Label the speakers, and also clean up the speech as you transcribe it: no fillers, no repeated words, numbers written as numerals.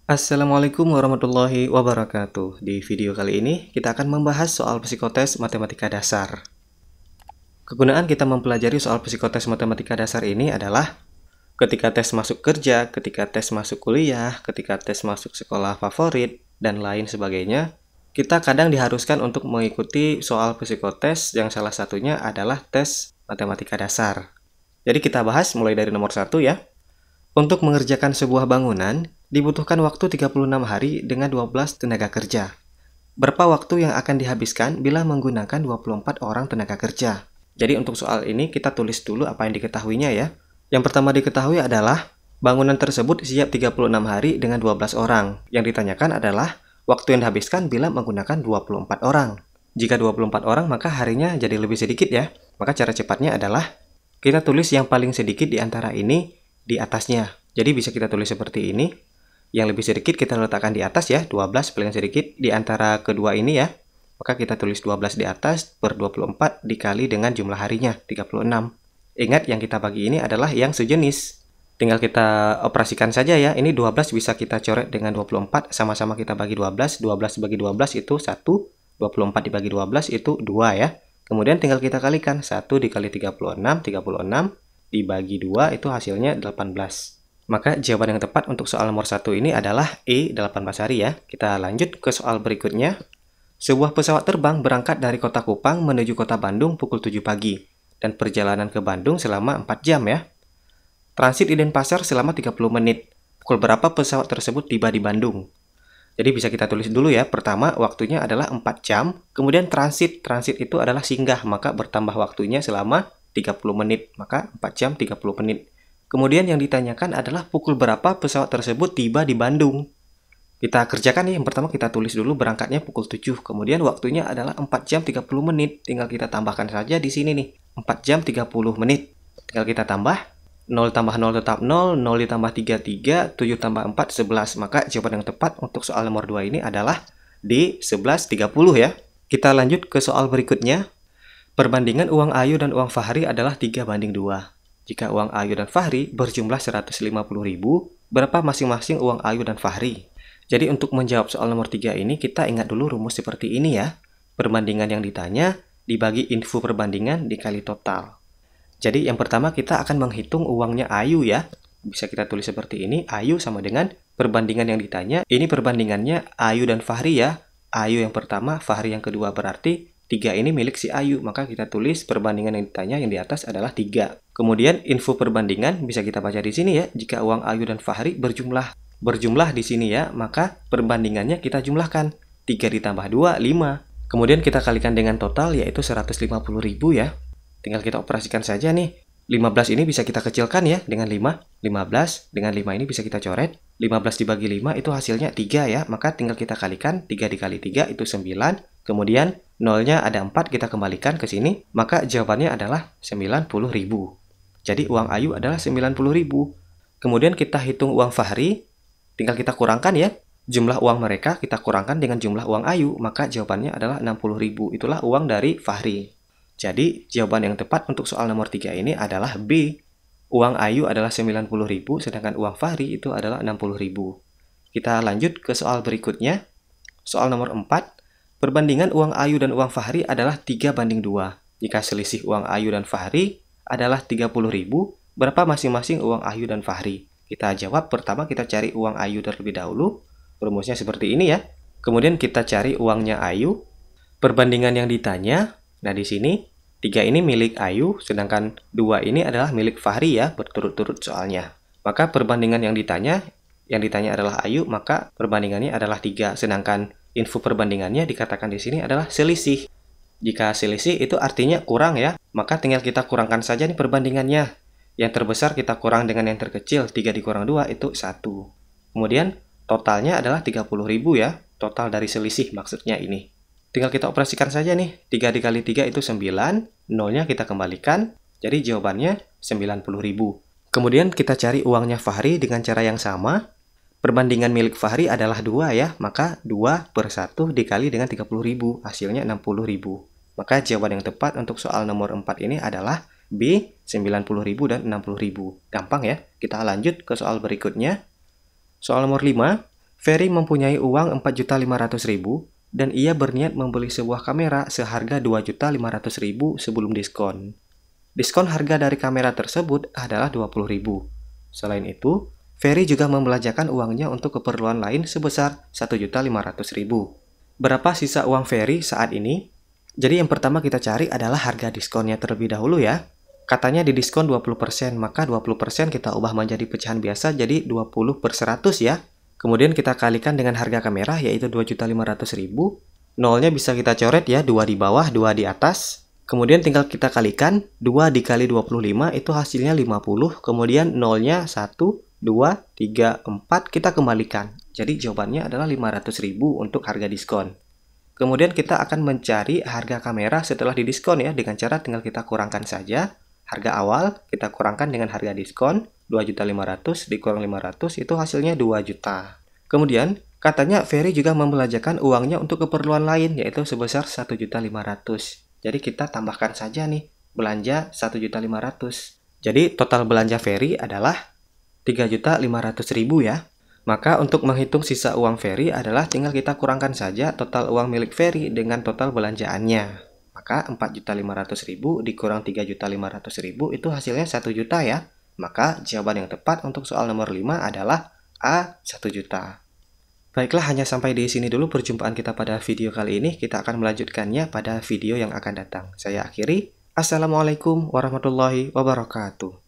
Speaker 1: Assalamualaikum warahmatullahi wabarakatuh. Di video kali ini kita akan membahas soal psikotes matematika dasar. Kegunaan kita mempelajari soal psikotes matematika dasar ini adalah ketika tes masuk kerja, ketika tes masuk kuliah, ketika tes masuk sekolah favorit, dan lain sebagainya. Kita kadang diharuskan untuk mengikuti soal psikotes yang salah satunya adalah tes matematika dasar. Jadi kita bahas mulai dari nomor 1 ya. Untuk mengerjakan sebuah bangunan, dibutuhkan waktu 36 hari dengan 12 tenaga kerja. Berapa waktu yang akan dihabiskan bila menggunakan 24 orang tenaga kerja? Jadi untuk soal ini kita tulis dulu apa yang diketahuinya ya. Yang pertama diketahui adalah bangunan tersebut siap 36 hari dengan 12 orang. Yang ditanyakan adalah waktu yang dihabiskan bila menggunakan 24 orang. Jika 24 orang maka harinya jadi lebih sedikit ya. Maka cara cepatnya adalah kita tulis yang paling sedikit di antara ini di atasnya. Jadi bisa kita tulis seperti ini. Yang lebih sedikit kita letakkan di atas ya, 12 paling sedikit di antara kedua ini ya. Maka kita tulis 12 di atas per 24 dikali dengan jumlah harinya, 36. Ingat yang kita bagi ini adalah yang sejenis. Tinggal kita operasikan saja ya. Ini 12 bisa kita coret dengan 24, sama-sama kita bagi 12. 12 bagi 12 itu 1, 24 dibagi 12 itu 2 ya. Kemudian tinggal kita kalikan, 1 dikali 36, 36 dibagi 2 itu hasilnya 18. Maka jawaban yang tepat untuk soal nomor 1 ini adalah E, 18 hari ya. Kita lanjut ke soal berikutnya. Sebuah pesawat terbang berangkat dari kota Kupang menuju kota Bandung pukul 7 pagi. Dan perjalanan ke Bandung selama 4 jam ya. Transit di Denpasar selama 30 menit. Pukul berapa pesawat tersebut tiba di Bandung? Jadi bisa kita tulis dulu ya. Pertama, waktunya adalah 4 jam. Kemudian transit. Transit itu adalah singgah. Maka bertambah waktunya selama 30 menit. Maka 4 jam 30 menit. Kemudian yang ditanyakan adalah pukul berapa pesawat tersebut tiba di Bandung. Kita kerjakan nih, yang pertama kita tulis dulu berangkatnya pukul 7. Kemudian waktunya adalah 4 jam 30 menit. Tinggal kita tambahkan saja di sini nih. 4 jam 30 menit. Tinggal kita tambah. 0 tambah 0 tetap 0. 0 ditambah 3, 3. 7 tambah 4, 11. Maka jawaban yang tepat untuk soal nomor 2 ini adalah D, 11.30 ya. Kita lanjut ke soal berikutnya. Perbandingan uang Ayu dan uang Fahri adalah 3:2. Jika uang Ayu dan Fahri berjumlah 150.000, berapa masing-masing uang Ayu dan Fahri? Jadi untuk menjawab soal nomor 3 ini, kita ingat dulu rumus seperti ini ya. Perbandingan yang ditanya dibagi info perbandingan dikali total. Jadi yang pertama kita akan menghitung uangnya Ayu ya. Bisa kita tulis seperti ini, Ayu sama dengan perbandingan yang ditanya. Ini perbandingannya Ayu dan Fahri ya. Ayu yang pertama, Fahri yang kedua, berarti 3 ini milik si Ayu. Maka kita tulis perbandingan yang ditanya yang di atas adalah 3. Kemudian info perbandingan bisa kita baca di sini ya. Jika uang Ayu dan Fahri berjumlah di sini ya, maka perbandingannya kita jumlahkan. 3 ditambah 2, 5. Kemudian kita kalikan dengan total yaitu 150.000 ya. Tinggal kita operasikan saja nih. 15 ini bisa kita kecilkan ya dengan 5. 15 dengan 5 ini bisa kita coret. 15 dibagi 5 itu hasilnya 3 ya. Maka tinggal kita kalikan. 3 dikali 3 itu 9. Kemudian 0-nya ada 4, kita kembalikan ke sini. Maka jawabannya adalah 90.000. Jadi uang Ayu adalah 90.000. Kemudian kita hitung uang Fahri. Tinggal kita kurangkan ya. Jumlah uang mereka kita kurangkan dengan jumlah uang Ayu. Maka jawabannya adalah 60.000. Itulah uang dari Fahri. Jadi jawaban yang tepat untuk soal nomor 3 ini adalah B. Uang Ayu adalah 90.000 sedangkan uang Fahri itu adalah 60.000. Kita lanjut ke soal berikutnya. Soal nomor 4. Perbandingan uang Ayu dan uang Fahri adalah 3:2. Jika selisih uang Ayu dan Fahri adalah 30.000, berapa masing-masing uang Ayu dan Fahri? Kita jawab, pertama kita cari uang Ayu terlebih dahulu. Rumusnya seperti ini ya. Kemudian kita cari uangnya Ayu. Perbandingan yang ditanya, nah di sini 3 ini milik Ayu, sedangkan 2 ini adalah milik Fahri ya, berturut-turut soalnya. Maka perbandingan yang ditanya adalah Ayu, maka perbandingannya adalah 3, sedangkan info perbandingannya dikatakan di sini adalah selisih. Jika selisih itu artinya kurang ya, maka tinggal kita kurangkan saja nih perbandingannya. Yang terbesar kita kurang dengan yang terkecil, 3 dikurang 2 itu 1. Kemudian totalnya adalah 30.000 ya, total dari selisih maksudnya ini. Tinggal kita operasikan saja nih, 3 dikali 3 itu 9, 0-nya kita kembalikan, jadi jawabannya 90.000. Kemudian kita cari uangnya Fahri dengan cara yang sama. Perbandingan milik Fahri adalah 2 ya, maka 2/1 dikali dengan 30.000, hasilnya 60.000. Maka jawaban yang tepat untuk soal nomor 4 ini adalah B, 90.000 dan 60.000. Gampang ya. Kita lanjut ke soal berikutnya. Soal nomor 5. Ferry mempunyai uang 4.500.000 dan ia berniat membeli sebuah kamera seharga 2.500.000 sebelum diskon. Diskon harga dari kamera tersebut adalah 20.000. Selain itu, Ferry juga membelanjakan uangnya untuk keperluan lain sebesar 1.500.000. Berapa sisa uang Ferry saat ini? Jadi yang pertama kita cari adalah harga diskonnya terlebih dahulu ya. Katanya di diskon 20%, maka 20% kita ubah menjadi pecahan biasa jadi 20/100 ya. Kemudian kita kalikan dengan harga kamera yaitu 2.500.000. Nolnya bisa kita coret ya, 2 di bawah, 2 di atas. Kemudian tinggal kita kalikan, 2 dikali 25 itu hasilnya 50. Kemudian nolnya 1, 2, 3, 4 kita kembalikan. Jadi jawabannya adalah 500.000 untuk harga diskon. Kemudian kita akan mencari harga kamera setelah didiskon ya, dengan cara tinggal kita kurangkan saja. Harga awal kita kurangkan dengan harga diskon, 2.500.000 dikurang 500 itu hasilnya 2 juta. Kemudian katanya Ferry juga membelanjakan uangnya untuk keperluan lain yaitu sebesar 1.500.000. Jadi kita tambahkan saja nih, belanja 1.500.000. Jadi total belanja Ferry adalah 3.500.000 ya. Maka untuk menghitung sisa uang Ferry adalah tinggal kita kurangkan saja total uang milik Ferry dengan total belanjaannya. Maka 4.500.000 dikurang 3.500.000 itu hasilnya 1 juta ya. Maka jawaban yang tepat untuk soal nomor 5 adalah A, 1 juta. Baiklah, hanya sampai di sini dulu perjumpaan kita pada video kali ini. Kita akan melanjutkannya pada video yang akan datang. Saya akhiri. Assalamualaikum warahmatullahi wabarakatuh.